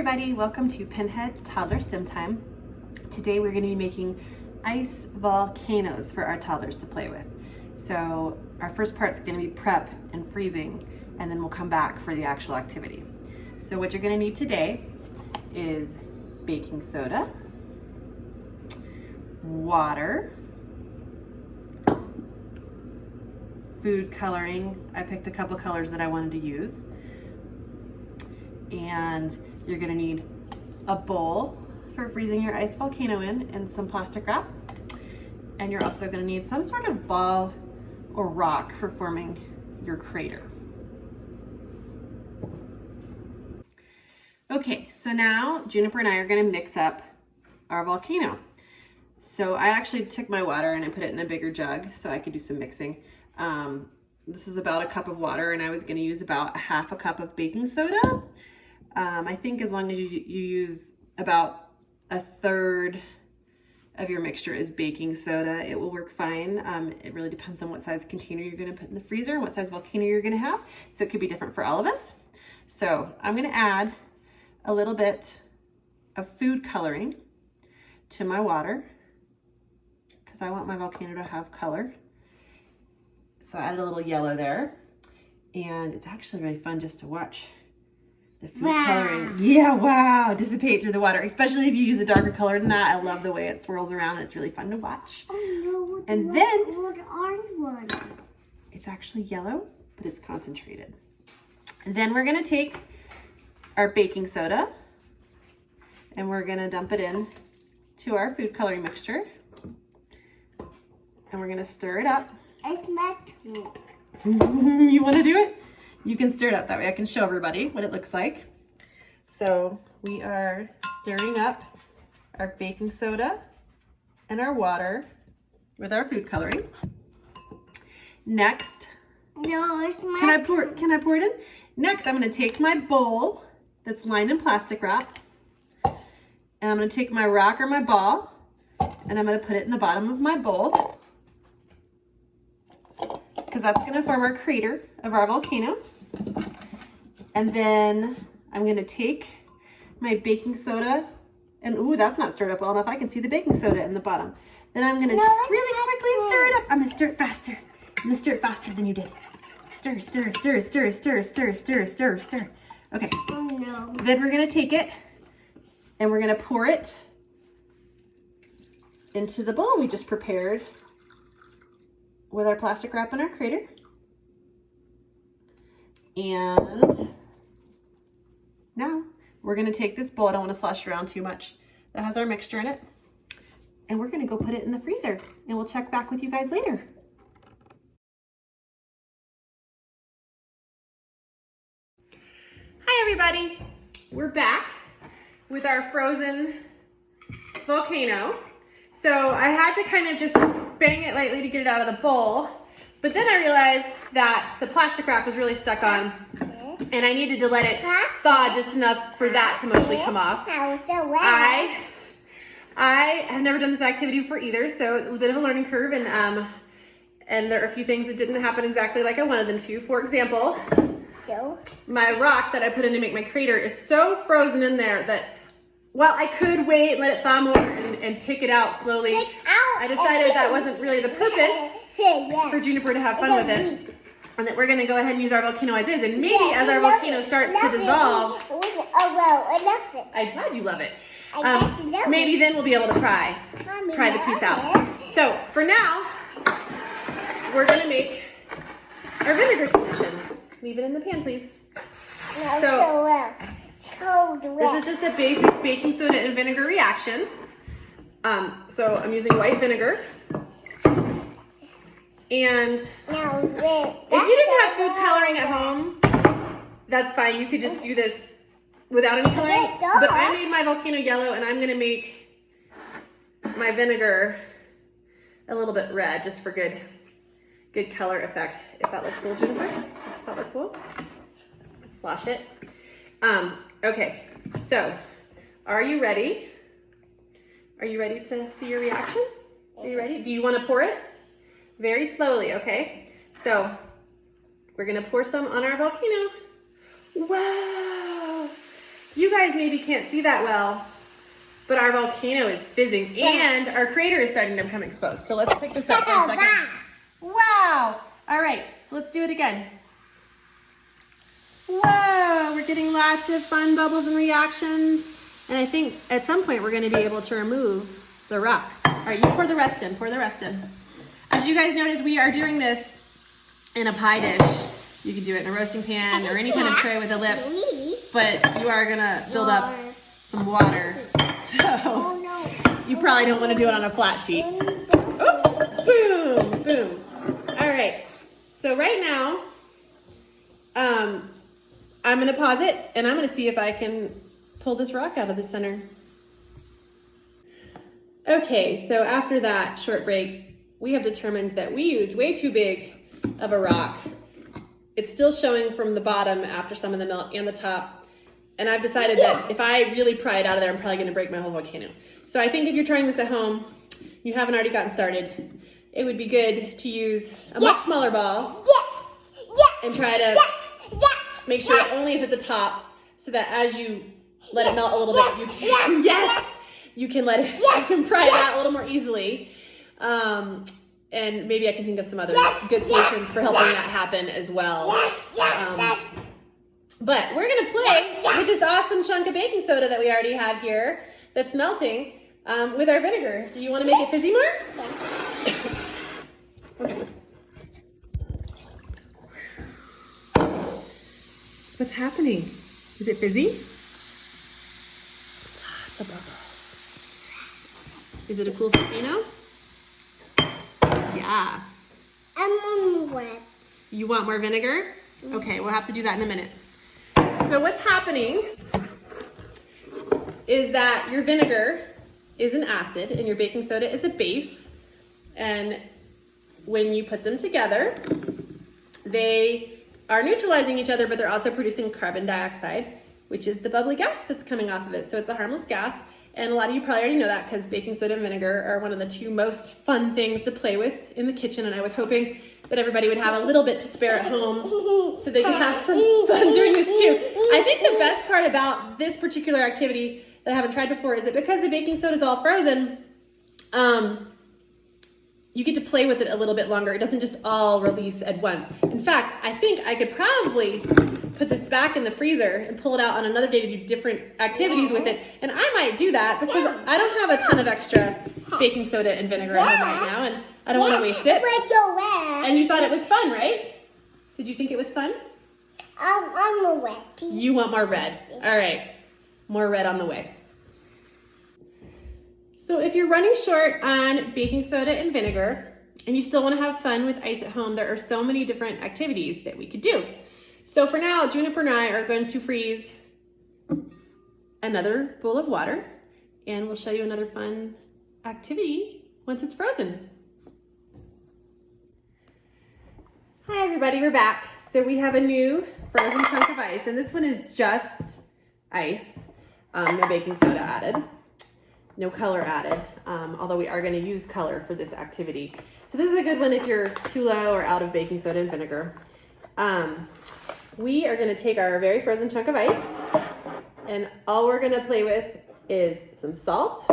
everybody, welcome to Pinhead Toddler STEM Time. Today we're going to be making ice volcanoes for our toddlers to play with. So our first part's going to be prep and freezing, and then we'll come back for the actual activity. So what you're going to need today is baking soda, water, food coloring. I picked a couple colors that I wanted to use. And you're gonna need a bowl for freezing your ice volcano in and some plastic wrap. And you're also gonna need some sort of ball or rock for forming your crater. Okay, so now Juniper and I are gonna mix up our volcano. So I actually took my water and I put it in a bigger jug so I could do some mixing. This is about a cup of water, and I was gonna use about half a cup of baking soda. I think as long as you use about a third of your mixture is baking soda, it will work fine. It really depends on what size container you're gonna put in the freezer and what size volcano you're gonna have. So it could be different for all of us. So I'm gonna add a little bit of food coloring to my water because I want my volcano to have color. So I added a little yellow there, and it's actually really fun just to watch the food coloring. Yeah, wow, dissipate through the water, especially if you use a darker color than that. I love the way it swirls around, and it's really fun to watch. Oh, no, and then the orange one. It's actually yellow, but it's concentrated. And then we're gonna take our baking soda and we're gonna dump it in to our food coloring mixture. And we're gonna stir it up. It's meant to. You wanna do it? You can stir it up that way. I can show everybody what it looks like. So we are stirring up our baking soda and our water with our food coloring. Next, No, it's meant can I pour it in? Next, I'm gonna take my bowl that's lined in plastic wrap, and I'm gonna take my rock or my ball, and I'm gonna put it in the bottom of my bowl, because that's gonna form our crater of our volcano. And then I'm gonna take my baking soda, and ooh, that's not stirred up well enough. I can see the baking soda in the bottom. Then I'm gonna really quickly stir it up. I'm gonna stir it faster. I'm gonna stir it faster than you did. Stir, stir, stir, stir, stir, stir, stir, stir, stir. Okay. Oh no. Then we're gonna take it and we're gonna pour it into the bowl we just prepared with our plastic wrap and our crater. And now we're gonna take this bowl, I don't wanna slosh it around too much, that has our mixture in it, and we're gonna go put it in the freezer, and we'll check back with you guys later. Hi everybody, we're back with our frozen volcano. So I had to kind of just bang it lightly to get it out of the bowl, but then I realized that the plastic wrap was really stuck on, and I needed to let it thaw just enough for that to mostly come off. I have never done this activity before either, so a bit of a learning curve, and there are a few things that didn't happen exactly like I wanted them to. For example, my rock that I put in to make my crater is so frozen in there that while I could wait and let it thaw more and pick it out slowly, I decided that wasn't really the purpose for Juniper to have fun with it, and that we're gonna go ahead and use our volcano as is, and maybe as our volcano starts to dissolve, I'm glad you love it, maybe then we'll be able to pry the piece out. So for now, we're gonna make our vinegar solution. Leave it in the pan, please. So this is just a basic baking soda and vinegar reaction. So I'm using white vinegar. And if you didn't have food coloring at home, that's fine. You could just do this without any coloring. But I made my volcano yellow, and I'm gonna make my vinegar a little bit red just for good color effect. If that looks cool, Juniper? Does that look cool? Let's slosh it. Okay, so are you ready? Are you ready to see your reaction? Are you ready? Do you want to pour it? Very slowly, okay? So we're gonna pour some on our volcano. Wow! You guys maybe can't see that well, but our volcano is fizzing and our crater is starting to become exposed. So let's pick this up for a second. Wow. All right, so let's do it again. Whoa, we're getting lots of fun bubbles and reactions. And I think at some point we're gonna be able to remove the rock. All right, you pour the rest in, pour the rest in. As you guys notice, we are doing this in a pie dish. You can do it in a roasting pan or any kind of tray with a lip, but you are gonna build up some water. So you probably don't wanna do it on a flat sheet. Oops, boom, boom. All right, so right now, I'm gonna pause it and I'm gonna see if I can pull this rock out of the center. Okay, so after that short break, we have determined that we used way too big of a rock. It's still showing from the bottom after some of the melt and the top. And I've decided that if I really pry it out of there, I'm probably gonna break my whole volcano. So I think if you're trying this at home, you haven't already gotten started, it would be good to use a much smaller ball and try to make sure it only is at the top so that as you let it melt a little bit, you can let it, you can pry it out a little more easily. And maybe I can think of some other good solutions for helping that happen as well. But we're gonna play with this awesome chunk of baking soda that we already have here that's melting with our vinegar. Do you wanna make it fizzy more? Okay. What's happening? Is it fizzy? Lots of bubbles. Is it a cool volcano? Yeah. I want more. You want more vinegar? Okay, we'll have to do that in a minute. So what's happening is that your vinegar is an acid and your baking soda is a base. And when you put them together, they are neutralizing each other, but they're also producing carbon dioxide, which is the bubbly gas that's coming off of it. So it's a harmless gas. And a lot of you probably already know that because baking soda and vinegar are one of the two most fun things to play with in the kitchen. And I was hoping that everybody would have a little bit to spare at home so they can have some fun doing this too. I think the best part about this particular activity that I haven't tried before is that because the baking soda is all frozen, you get to play with it a little bit longer. It doesn't just all release at once. In fact, I think I could probably put this back in the freezer and pull it out on another day to do different activities with it. And I might do that because I don't have a ton of extra baking soda and vinegar at home right now, and I don't want to waste it. And you thought it was fun, right? Did you think it was fun? I'm a red. You want more red. All right, more red on the way. So if you're running short on baking soda and vinegar and you still want to have fun with ice at home, there are so many different activities that we could do. So for now, Juniper and I are going to freeze another bowl of water and we'll show you another fun activity once it's frozen. Hi everybody, we're back. So we have a new frozen chunk of ice and this one is just ice, no baking soda added. No color added, although we are going to use color for this activity. So this is a good one if you're too low or out of baking soda and vinegar. We are going to take our very frozen chunk of ice and all we're going to play with is some salt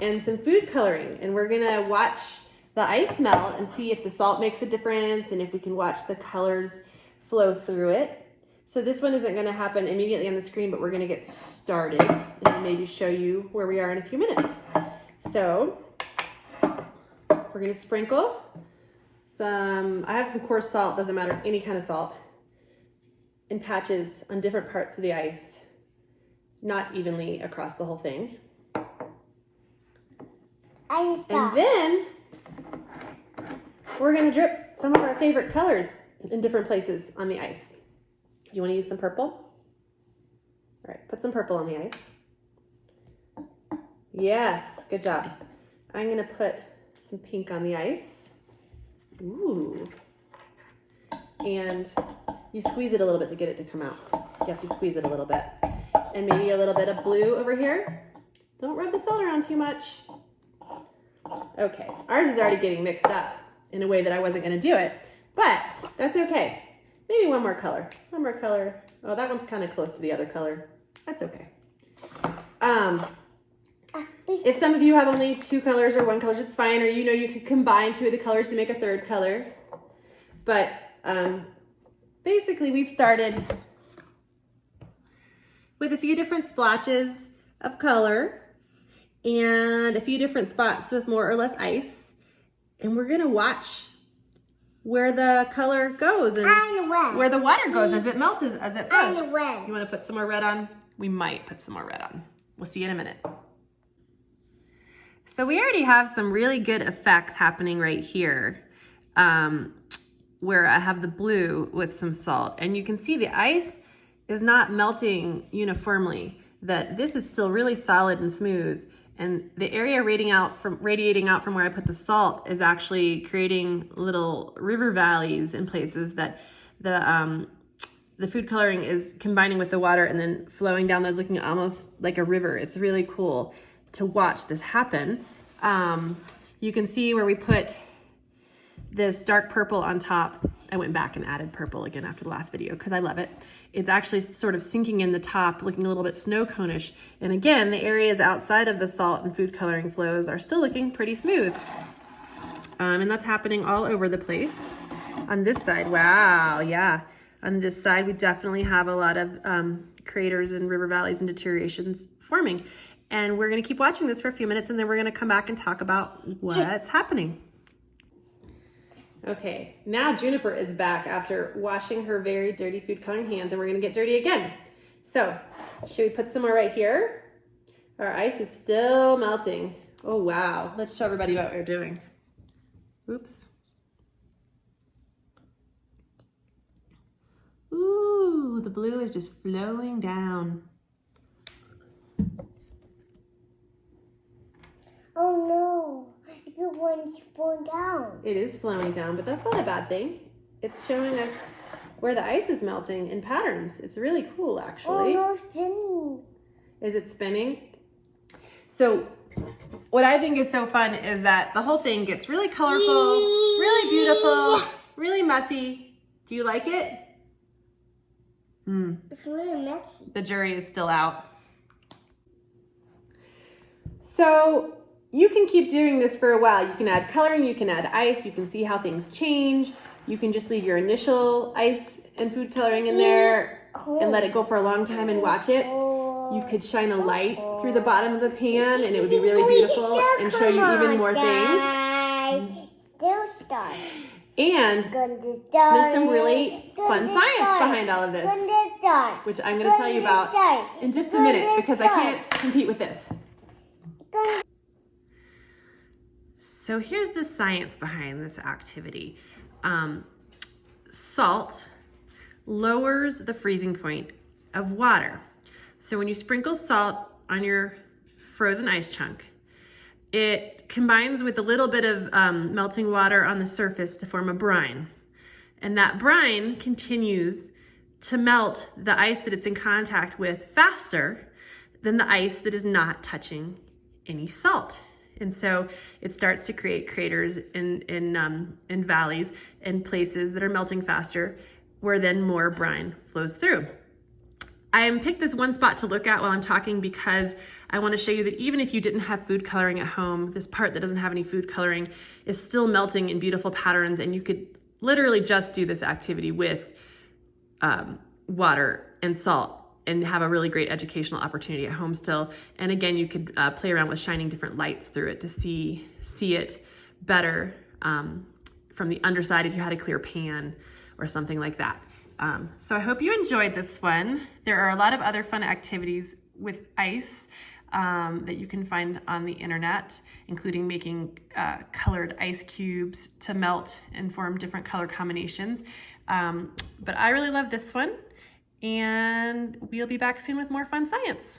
and some food coloring. And we're going to watch the ice melt and see if the salt makes a difference and if we can watch the colors flow through it. So this one isn't going to happen immediately on the screen, but we're going to get started and maybe show you where we are in a few minutes. So we're going to sprinkle some, I have some coarse salt, doesn't matter, any kind of salt, in patches on different parts of the ice, not evenly across the whole thing. And then we're going to drip some of our favorite colors in different places on the ice. Do you want to use some purple? All right, put some purple on the ice. Yes, good job. I'm going to put some pink on the ice. Ooh. And you squeeze it a little bit to get it to come out. You have to squeeze it a little bit. And maybe a little bit of blue over here. Don't rub the salt around too much. Okay, ours is already getting mixed up in a way that I wasn't going to do it, but that's okay. Maybe one more color. One more color. Oh, that one's kind of close to the other color. That's okay. If some of you have only 2 colors or 1 color, it's fine. Or you could combine 2 of the colors to make a 3rd color. But basically, we've started with a few different splotches of color and a few different spots with more or less ice. And we're gonna watch where the color goes and where the water goes as it melts, as it flows. You wanna put some more red on? We might put some more red on. We'll see you in a minute. So we already have some really good effects happening right here, where I have the blue with some salt, and you can see the ice is not melting uniformly, that this is still really solid and smooth. And the area radiating out from where I put the salt is actually creating little river valleys in places that the food coloring is combining with the water and then flowing down those, looking almost like a river. It's really cool to watch this happen. You can see where we put this dark purple on top. I went back and added purple again after the last video because I love it. It's actually sort of sinking in the top, looking a little bit snow cone-ish. And again, the areas outside of the salt and food coloring flows are still looking pretty smooth. And that's happening all over the place. On this side, wow, yeah. On this side, we definitely have a lot of craters and river valleys and deteriorations forming. And we're gonna keep watching this for a few minutes and then we're gonna come back and talk about what's happening. Okay, now Juniper is back after washing her very dirty food coloring hands, and we're gonna get dirty again. So, should we put some more right here? Our ice is still melting. Oh wow, let's show everybody what we're doing. Oops. Ooh, the blue is just flowing down. Oh no. Everyone's falling down. It is flowing down, but that's not a bad thing. It's showing us where the ice is melting in patterns. It's really cool, actually. Oh no, it's spinning. Is it spinning? So what I think is so fun is that the whole thing gets really colorful, really beautiful, really messy. Do you like it? It's really messy. The jury is still out. So you can keep doing this for a while. You can add coloring, you can add ice, you can see how things change. You can just leave your initial ice and food coloring in there and let it go for a long time and watch it. You could shine a light through the bottom of the pan and it would be really beautiful and show you even more things. Still start. And there's some really fun science behind all of this, which I'm going to tell you about in just a minute because I can't compete with this. So here's the science behind this activity. Salt lowers the freezing point of water. So when you sprinkle salt on your frozen ice chunk, it combines with a little bit of melting water on the surface to form a brine. And that brine continues to melt the ice that it's in contact with faster than the ice that is not touching any salt. And so it starts to create craters in valleys and places that are melting faster, where then more brine flows through. I picked this one spot to look at while I'm talking because I want to show you that even if you didn't have food coloring at home, this part that doesn't have any food coloring is still melting in beautiful patterns, and you could literally just do this activity with water and salt and have a really great educational opportunity at home still. And again, you could play around with shining different lights through it to see it better from the underside if you had a clear pan or something like that. So I hope you enjoyed this one. There are a lot of other fun activities with ice that you can find on the internet, including making colored ice cubes to melt and form different color combinations. But I really love this one. And we'll be back soon with more fun science.